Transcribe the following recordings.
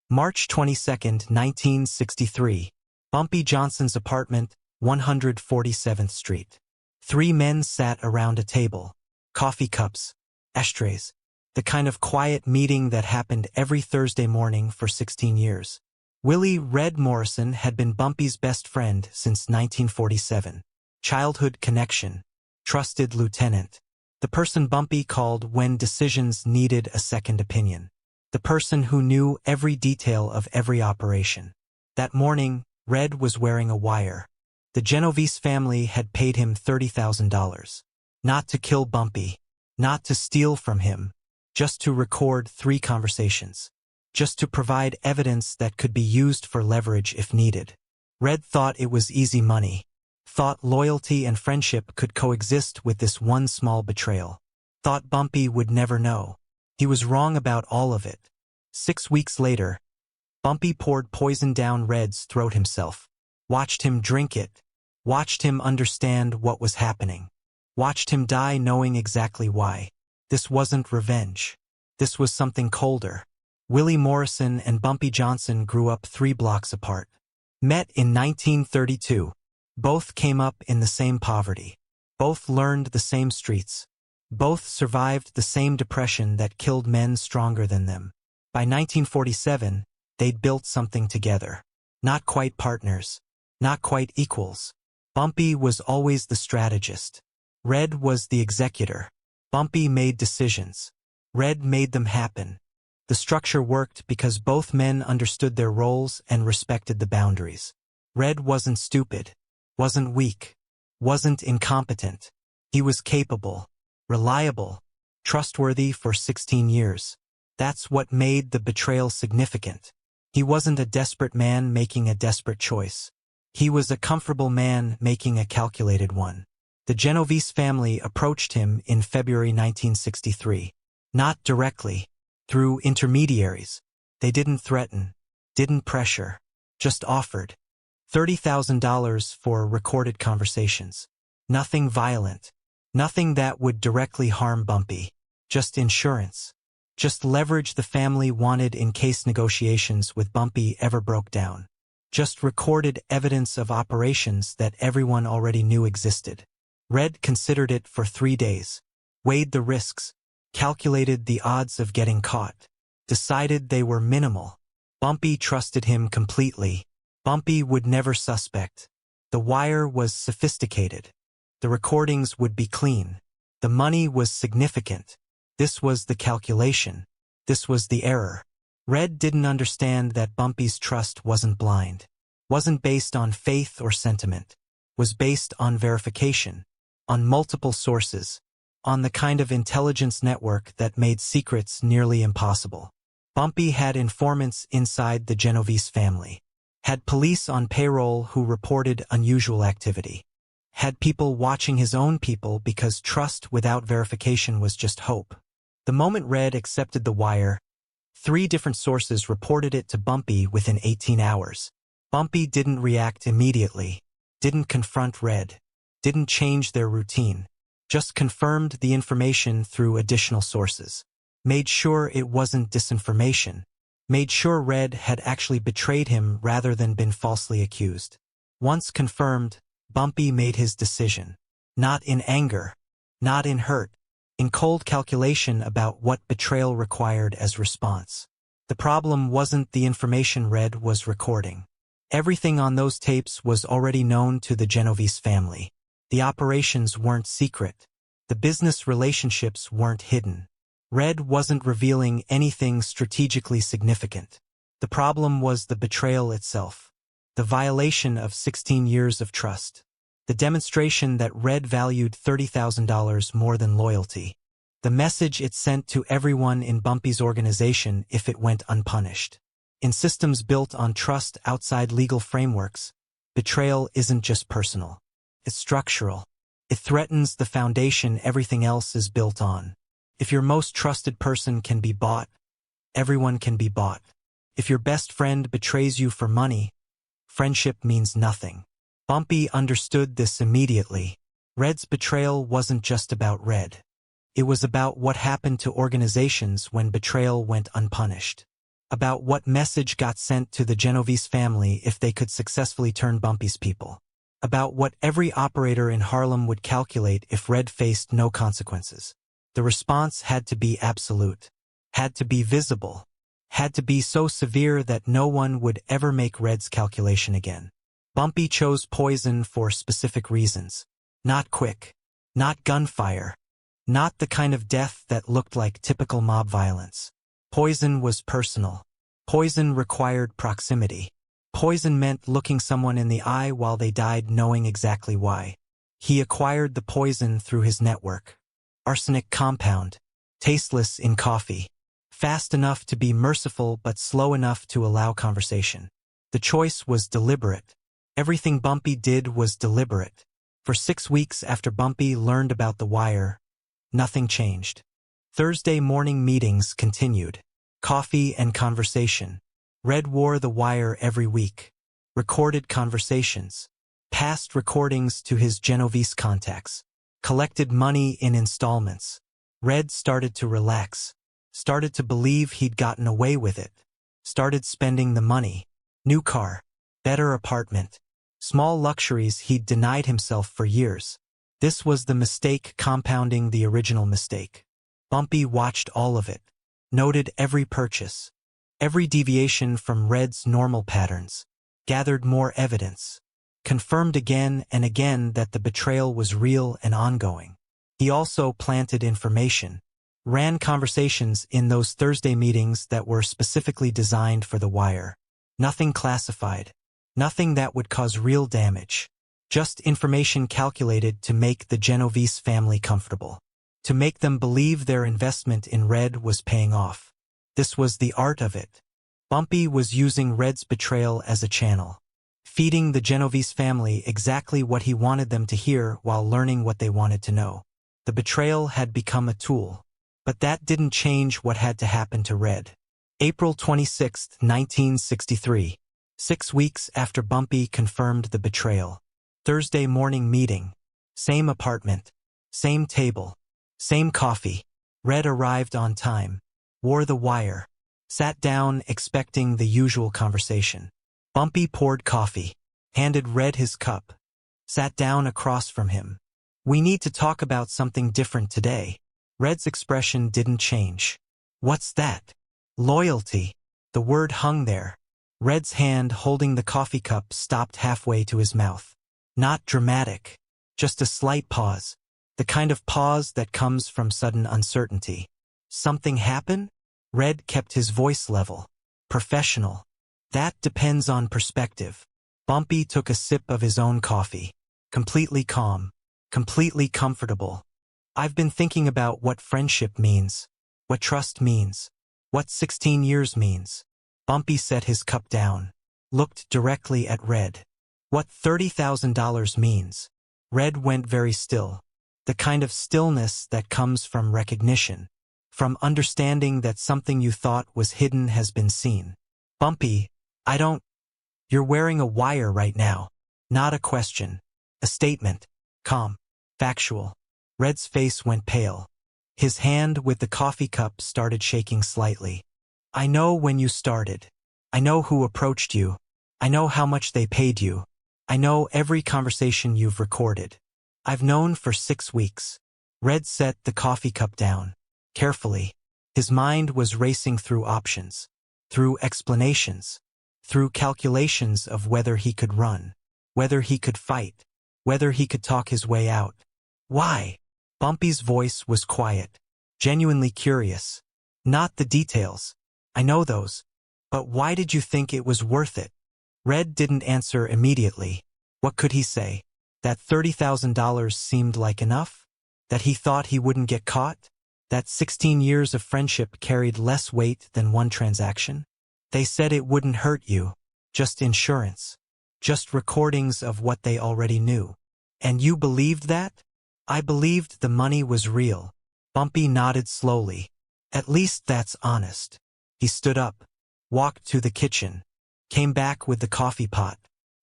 March 22, 1963. Bumpy Johnson's apartment, 147th Street. Three men sat around a table. Coffee cups, ashtrays. The kind of quiet meeting that happened every Thursday morning for 16 years. Willie "Red" Morrison had been Bumpy's best friend since 1947. Childhood connection. Trusted lieutenant. The person Bumpy called when decisions needed a second opinion. The person who knew every detail of every operation. That morning, Red was wearing a wire. The Genovese family had paid him $30,000. Not to kill Bumpy. Not to steal from him. Just to record 3 conversations. Just to provide evidence that could be used for leverage if needed. Red thought it was easy money. Thought loyalty and friendship could coexist with this one small betrayal. Thought Bumpy would never know. He was wrong about all of it. 6 weeks later, Bumpy poured poison down Red's throat himself. Watched him drink it. Watched him understand what was happening. Watched him die knowing exactly why. This wasn't revenge. This was something colder. Willie Morrison and Bumpy Johnson grew up 3 blocks apart. Met in 1932. Both came up in the same poverty. Both learned the same streets. Both survived the same depression that killed men stronger than them. By 1947, they'd built something together. Not quite partners. Not quite equals. Bumpy was always the strategist. Red was the executor. Bumpy made decisions. Red made them happen. The structure worked because both men understood their roles and respected the boundaries. Red wasn't stupid. Wasn't weak. Wasn't incompetent. He was capable. Reliable. Trustworthy for 16 years. That's what made the betrayal significant. He wasn't a desperate man making a desperate choice. He was a comfortable man making a calculated one. The Genovese family approached him in February 1963. Not directly. Through intermediaries. They didn't threaten. Didn't pressure. Just offered. $30,000 for recorded conversations. Nothing violent. Nothing that would directly harm Bumpy. Just insurance. Just leverage the family wanted in case negotiations with Bumpy ever broke down. Just recorded evidence of operations that everyone already knew existed. Red considered it for 3 days. Weighed the risks. Calculated the odds of getting caught. Decided they were minimal. Bumpy trusted him completely. Bumpy would never suspect. The wire was sophisticated. The recordings would be clean. The money was significant. This was the calculation. This was the error. Red didn't understand that Bumpy's trust wasn't blind. Wasn't based on faith or sentiment. Was based on verification. On multiple sources. On the kind of intelligence network that made secrets nearly impossible. Bumpy had informants inside the Genovese family. Had police on payroll who reported unusual activity. Had people watching his own people because trust without verification was just hope. The moment Red accepted the wire, 3 different sources reported it to Bumpy within 18 hours. Bumpy didn't react immediately. Didn't confront Red. Didn't change their routine. Just confirmed the information through additional sources. Made sure it wasn't disinformation. Made sure Red had actually betrayed him rather than been falsely accused. Once confirmed, Bumpy made his decision. Not in anger. Not in hurt. In cold calculation about what betrayal required as response. The problem wasn't the information Red was recording. Everything on those tapes was already known to the Genovese family. The operations weren't secret. The business relationships weren't hidden. Red wasn't revealing anything strategically significant. The problem was the betrayal itself. The violation of 16 years of trust. The demonstration that Red valued $30,000 more than loyalty. The message it sent to everyone in Bumpy's organization if it went unpunished. In systems built on trust outside legal frameworks, betrayal isn't just personal. It's structural. It threatens the foundation everything else is built on. If your most trusted person can be bought, everyone can be bought. If your best friend betrays you for money, friendship means nothing. Bumpy understood this immediately. Red's betrayal wasn't just about Red. It was about what happened to organizations when betrayal went unpunished. about what message got sent to the Genovese family if they could successfully turn Bumpy's people, about what every operator in Harlem would calculate if Red faced no consequences. The response had to be absolute, had to be visible, had to be so severe that no one would ever make Red's calculation again. Bumpy chose poison for specific reasons. Not quick, not gunfire, not the kind of death that looked like typical mob violence. Poison was personal. Poison required proximity. Poison meant looking someone in the eye while they died knowing exactly why. He acquired the poison through his network. Arsenic compound, tasteless in coffee, fast enough to be merciful but slow enough to allow conversation. The choice was deliberate. Everything Bumpy did was deliberate. For 6 weeks after Bumpy learned about the wire, nothing changed. Thursday morning meetings continued. Coffee and conversation. Red wore the wire every week. Recorded conversations. Passed recordings to his Genovese contacts. Collected money in installments. Red started to relax. Started to believe he'd gotten away with it. Started spending the money. New car. Better apartment. Small luxuries he'd denied himself for years. This was the mistake compounding the original mistake. Bumpy watched all of it. Noted every purchase. Every deviation from Red's normal patterns. Gathered more evidence. Confirmed again and again that the betrayal was real and ongoing. He also planted information. Ran conversations in those Thursday meetings that were specifically designed for the wire. Nothing classified. Nothing that would cause real damage. Just information calculated to make the Genovese family comfortable. To make them believe their investment in Red was paying off. This was the art of it. Bumpy was using Red's betrayal as a channel. Feeding the Genovese family exactly what he wanted them to hear while learning what they wanted to know. The betrayal had become a tool. But that didn't change what had to happen to Red. April 26, 1963. 6 weeks after Bumpy confirmed the betrayal. Thursday morning meeting. Same apartment. Same table. Same coffee. Red arrived on time. Wore the wire. Sat down expecting the usual conversation. Bumpy poured coffee. Handed Red his cup. Sat down across from him. We need to talk about something different today. Red's expression didn't change. What's that? Loyalty. The word hung there. Red's hand holding the coffee cup stopped halfway to his mouth. Not dramatic. Just a slight pause. The kind of pause that comes from sudden uncertainty. Something happen? Red kept his voice level. Professional. That depends on perspective. Bumpy took a sip of his own coffee. Completely calm. Completely comfortable. I've been thinking about what friendship means. What trust means. What 16 years means. Bumpy set his cup down. Looked directly at Red. What $30,000 means. Red went very still. The kind of stillness that comes from recognition. From understanding that something you thought was hidden has been seen. Bumpy, You're wearing a wire right now. Not a question. A statement. Calm. Factual. Red's face went pale. His hand with the coffee cup started shaking slightly. I know when you started. I know who approached you. I know how much they paid you. I know every conversation you've recorded. I've known for 6 weeks. Red set the coffee cup down. Carefully. His mind was racing through options. Through explanations. Through calculations of whether he could run. Whether he could fight. Whether he could talk his way out. Why? Bumpy's voice was quiet. Genuinely curious. Not the details. I know those. But why did you think it was worth it? Red didn't answer immediately. What could he say? That $30,000 seemed like enough? That he thought he wouldn't get caught? That 16 years of friendship carried less weight than one transaction? They said it wouldn't hurt you. Just insurance. Just recordings of what they already knew. And you believed that? I believed the money was real. Bumpy nodded slowly. At least that's honest. He stood up, walked to the kitchen, came back with the coffee pot,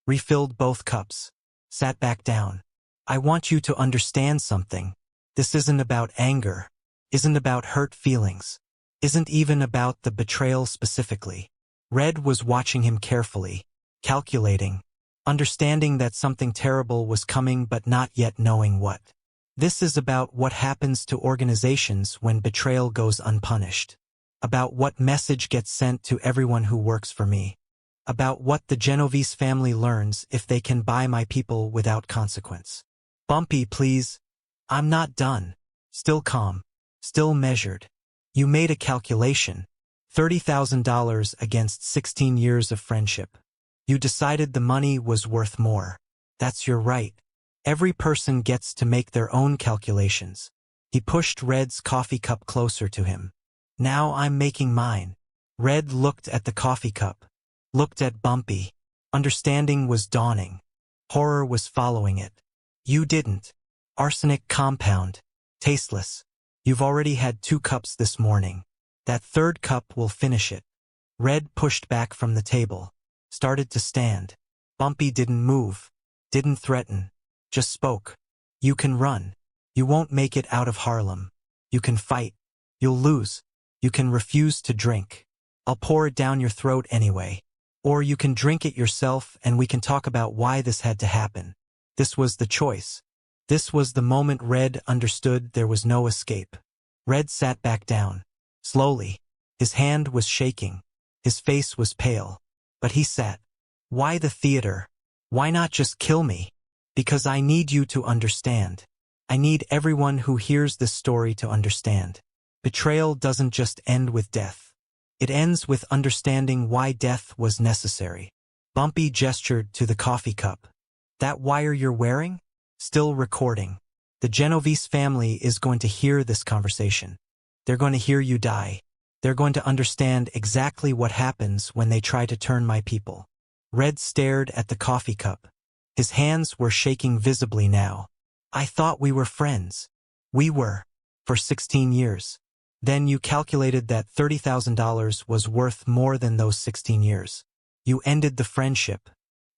refilled both cups, sat back down. I want you to understand something. This isn't about anger, isn't about hurt feelings. isn't even about the betrayal specifically. Red was watching him carefully, calculating, understanding that something terrible was coming but not yet knowing what. This is about what happens to organizations when betrayal goes unpunished. About what message gets sent to everyone who works for me. About what the Genovese family learns if they can buy my people without consequence. Bumpy, please. I'm not done. Still calm. Still measured. You made a calculation. $30,000 against 16 years of friendship. You decided the money was worth more. That's your right. Every person gets to make their own calculations. He pushed Red's coffee cup closer to him. Now I'm making mine. Red looked at the coffee cup. Looked at Bumpy. Understanding was dawning. Horror was following it. You didn't. Arsenic compound. Tasteless. You've already had 2 cups this morning. That 3rd cup will finish it. Red pushed back from the table. Started to stand. Bumpy didn't move. Didn't threaten. Just spoke. You can run. You won't make it out of Harlem. You can fight. You'll lose. You can refuse to drink. I'll pour it down your throat anyway. Or you can drink it yourself and we can talk about why this had to happen. This was the choice. This was the moment Red understood there was no escape. Red sat back down. Slowly. His hand was shaking. His face was pale. But he sat. Why the theater? Why not just kill me? Because I need you to understand. I need everyone who hears this story to understand. Betrayal doesn't just end with death. It ends with understanding why death was necessary. Bumpy gestured to the coffee cup. That wire you're wearing? Still recording. The Genovese family is going to hear this conversation. They're going to hear you die. They're going to understand exactly what happens when they try to turn my people. Red stared at the coffee cup. His hands were shaking visibly now. I thought we were friends. We were. For 16 years. Then you calculated that $30,000 was worth more than those 16 years. You ended the friendship.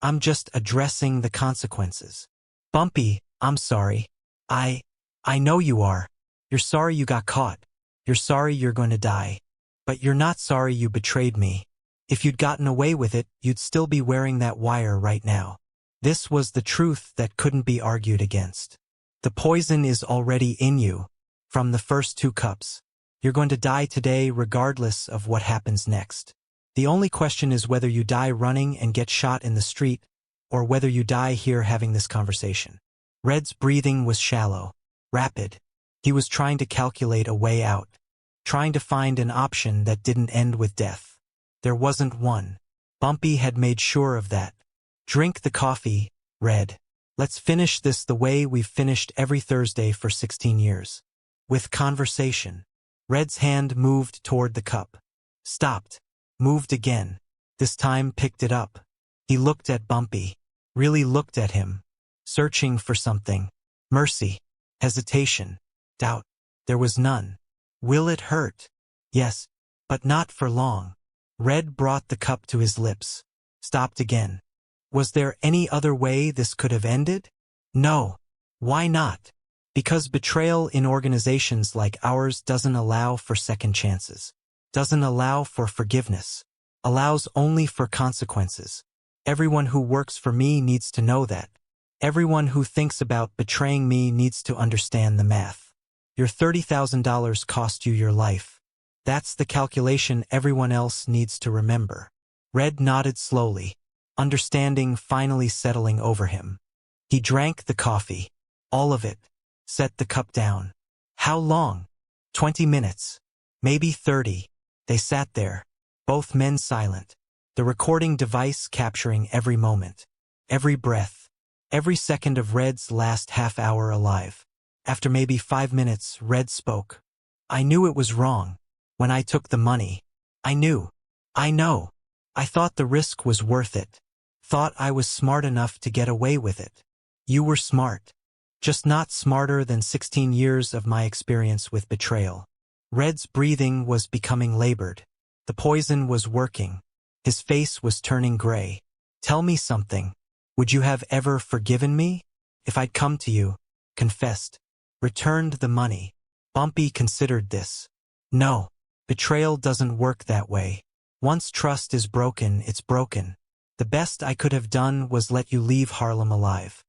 I'm just addressing the consequences. Bumpy, I'm sorry. I know you are. You're sorry you got caught. You're sorry you're going to die. But you're not sorry you betrayed me. If you'd gotten away with it, you'd still be wearing that wire right now. This was the truth that couldn't be argued against. The poison is already in you. From the first 2 cups. You're going to die today regardless of what happens next. The only question is whether you die running and get shot in the street, or whether you die here having this conversation. Red's breathing was shallow, rapid. He was trying to calculate a way out. Trying to find an option that didn't end with death. There wasn't one. Bumpy had made sure of that. Drink the coffee, Red. Let's finish this the way we've finished every Thursday for 16 years. With conversation. Red's hand moved toward the cup. Stopped. Moved again. This time picked it up. He looked at Bumpy. Really looked at him. Searching for something. Mercy. Hesitation. Doubt. There was none. Will it hurt? Yes. But not for long. Red brought the cup to his lips. Stopped again. Was there any other way this could have ended? No. Why not? Because betrayal in organizations like ours doesn't allow for second chances. Doesn't allow for forgiveness. Allows only for consequences. Everyone who works for me needs to know that. Everyone who thinks about betraying me needs to understand the math. Your $30,000 cost you your life. That's the calculation everyone else needs to remember. Red nodded slowly, understanding finally settling over him. He drank the coffee. All of it. Set the cup down. How long? 20 minutes. Maybe 30. They sat there, both men silent, the recording device capturing every moment, every breath, every second of Red's last half hour alive. After maybe 5 minutes, Red spoke. I knew it was wrong. When I took the money. I knew. I know. I thought the risk was worth it. Thought I was smart enough to get away with it. You were smart. Just not smarter than 16 years of my experience with betrayal. Red's breathing was becoming labored. The poison was working. His face was turning gray. Tell me something. Would you have ever forgiven me? If I'd come to you, confessed, returned the money. Bumpy considered this. No. Betrayal doesn't work that way. Once trust is broken, it's broken. The best I could have done was let you leave Harlem alive.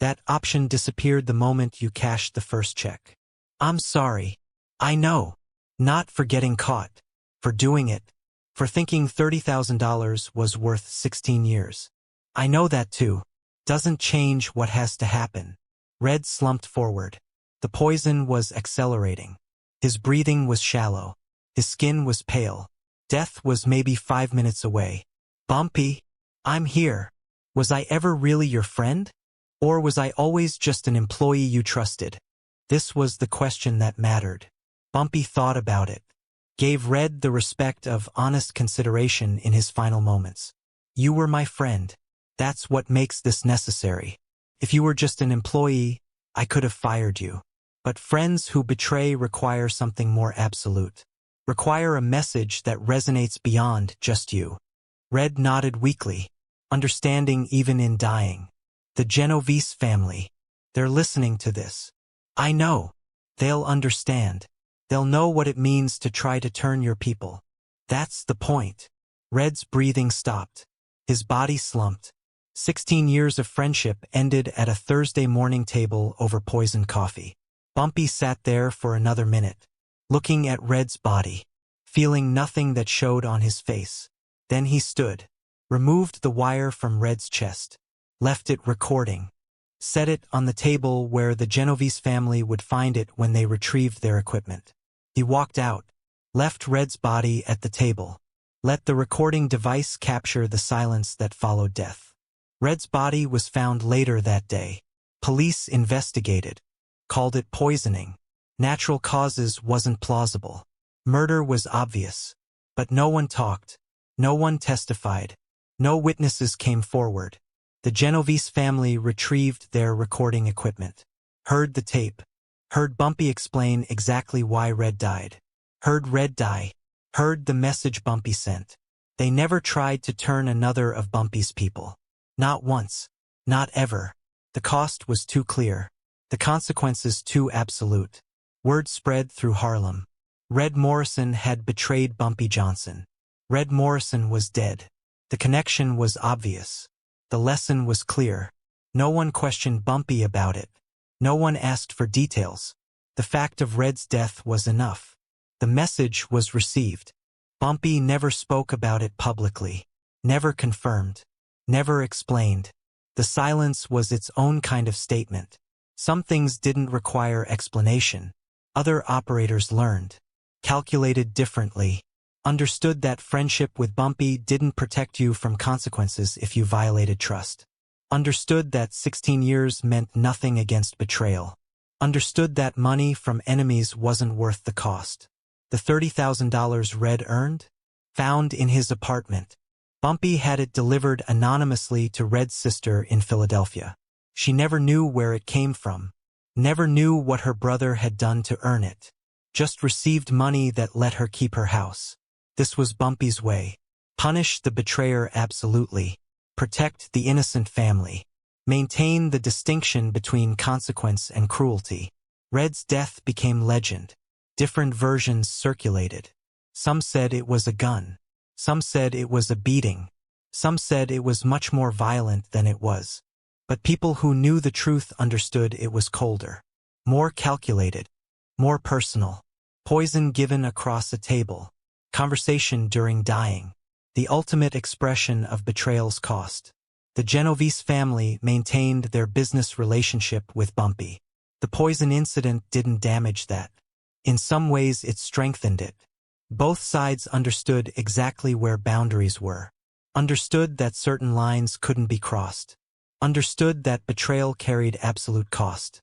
That option disappeared the moment you cashed the first check. I'm sorry. I know. Not for getting caught. For doing it. For thinking $30,000 was worth 16 years. I know that too. Doesn't change what has to happen. Red slumped forward. The poison was accelerating. His breathing was shallow. His skin was pale. Death was maybe 5 minutes away. Bumpy, I'm here. Was I ever really your friend? Or was I always just an employee you trusted? This was the question that mattered. Bumpy thought about it. Gave Red the respect of honest consideration in his final moments. You were my friend. That's what makes this necessary. If you were just an employee, I could have fired you. But friends who betray require something more absolute. Require a message that resonates beyond just you. Red nodded weakly, understanding even in dying. The Genovese family. They're listening to this. I know. They'll understand. They'll know what it means to try to turn your people. That's the point. Red's breathing stopped. His body slumped. 16 years of friendship ended at a Thursday morning table over poisoned coffee. Bumpy sat there for another minute, looking at Red's body, feeling nothing that showed on his face. Then he stood, removed the wire from Red's chest, left it recording, set it on the table where the Genovese family would find it when they retrieved their equipment. He walked out, left Red's body at the table, let the recording device capture the silence that followed death. Red's body was found later that day. Police investigated, called it poisoning. Natural causes wasn't plausible. Murder was obvious. But no one talked. No one testified. No witnesses came forward. The Genovese family retrieved their recording equipment. Heard the tape. Heard Bumpy explain exactly why Red died. Heard Red die. Heard the message Bumpy sent. They never tried to turn another of Bumpy's people. Not once. Not ever. The cost was too clear. The consequences too absolute. Word spread through Harlem. Red Morrison had betrayed Bumpy Johnson. Red Morrison was dead. The connection was obvious. The lesson was clear. No one questioned Bumpy about it. No one asked for details. The fact of Red's death was enough. The message was received. Bumpy never spoke about it publicly. Never confirmed. Never explained. The silence was its own kind of statement. Some things didn't require explanation. Other operators learned, calculated differently, understood that friendship with Bumpy didn't protect you from consequences if you violated trust. Understood that 16 years meant nothing against betrayal. Understood that money from enemies wasn't worth the cost. The $30,000 Red earned? Found in his apartment. Bumpy had it delivered anonymously to Red's sister in Philadelphia. She never knew where it came from. Never knew what her brother had done to earn it. Just received money that let her keep her house. This was Bumpy's way. Punish the betrayer absolutely. Protect the innocent family. Maintain the distinction between consequence and cruelty. Red's death became legend. Different versions circulated. Some said it was a gun. Some said it was a beating. Some said it was much more violent than it was. But people who knew the truth understood it was colder. More calculated. More personal. Poison given across a table. Conversation during dying. The ultimate expression of betrayal's cost. The Genovese family maintained their business relationship with Bumpy. The poison incident didn't damage that. In some ways it strengthened it. Both sides understood exactly where boundaries were. Understood that certain lines couldn't be crossed. Understood that betrayal carried absolute cost.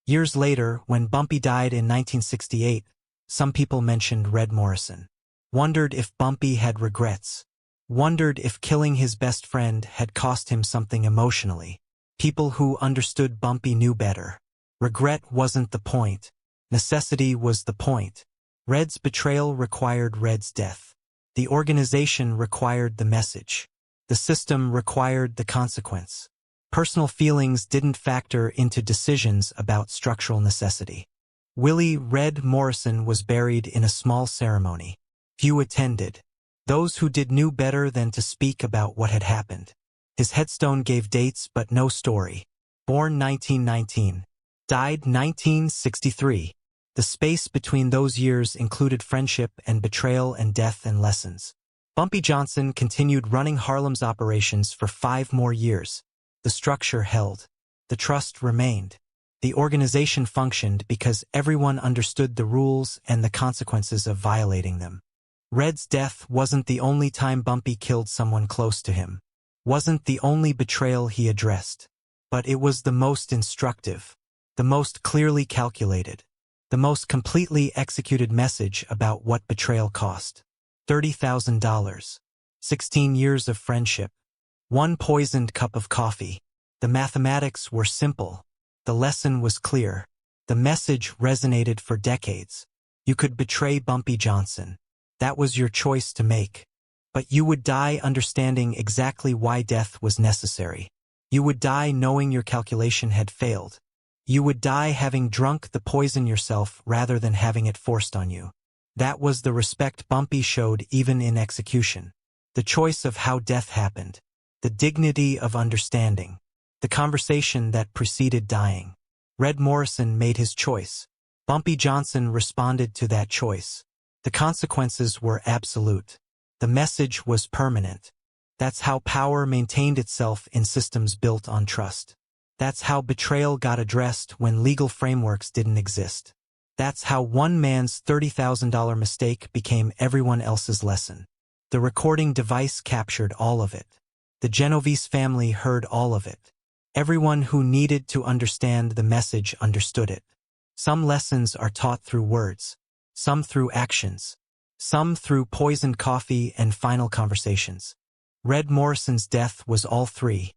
Years later, when Bumpy died in 1968, some people mentioned Red Morrison. Wondered if Bumpy had regrets. Wondered if killing his best friend had cost him something emotionally. People who understood Bumpy knew better. Regret wasn't the point. Necessity was the point. Red's betrayal required Red's death. The organization required the message. The system required the consequence. Personal feelings didn't factor into decisions about structural necessity. Willie Red Morrison was buried in a small ceremony. Few attended. Those who did knew better than to speak about what had happened. His headstone gave dates but no story. Born 1919. Died 1963. The space between those years included friendship and betrayal and death and lessons. Bumpy Johnson continued running Harlem's operations for 5 more years. The structure held. The trust remained. The organization functioned because everyone understood the rules and the consequences of violating them. Red's death wasn't the only time Bumpy killed someone close to him. Wasn't the only betrayal he addressed. But it was the most instructive. The most clearly calculated. The most completely executed message about what betrayal cost. $30,000. 16 years of friendship. 1 poisoned cup of coffee. The mathematics were simple. The lesson was clear. The message resonated for decades. You could betray Bumpy Johnson. That was your choice to make. But you would die understanding exactly why death was necessary. You would die knowing your calculation had failed. You would die having drunk the poison yourself rather than having it forced on you. That was the respect Bumpy showed even in execution. The choice of how death happened. The dignity of understanding. The conversation that preceded dying. Red Morrison made his choice. Bumpy Johnson responded to that choice. The consequences were absolute. The message was permanent. That's how power maintained itself in systems built on trust. That's how betrayal got addressed when legal frameworks didn't exist. That's how one man's $30,000 mistake became everyone else's lesson. The recording device captured all of it. The Genovese family heard all of it. Everyone who needed to understand the message understood it. Some lessons are taught through words. Some through actions. Some through poisoned coffee and final conversations. Red Morrison's death was all 3.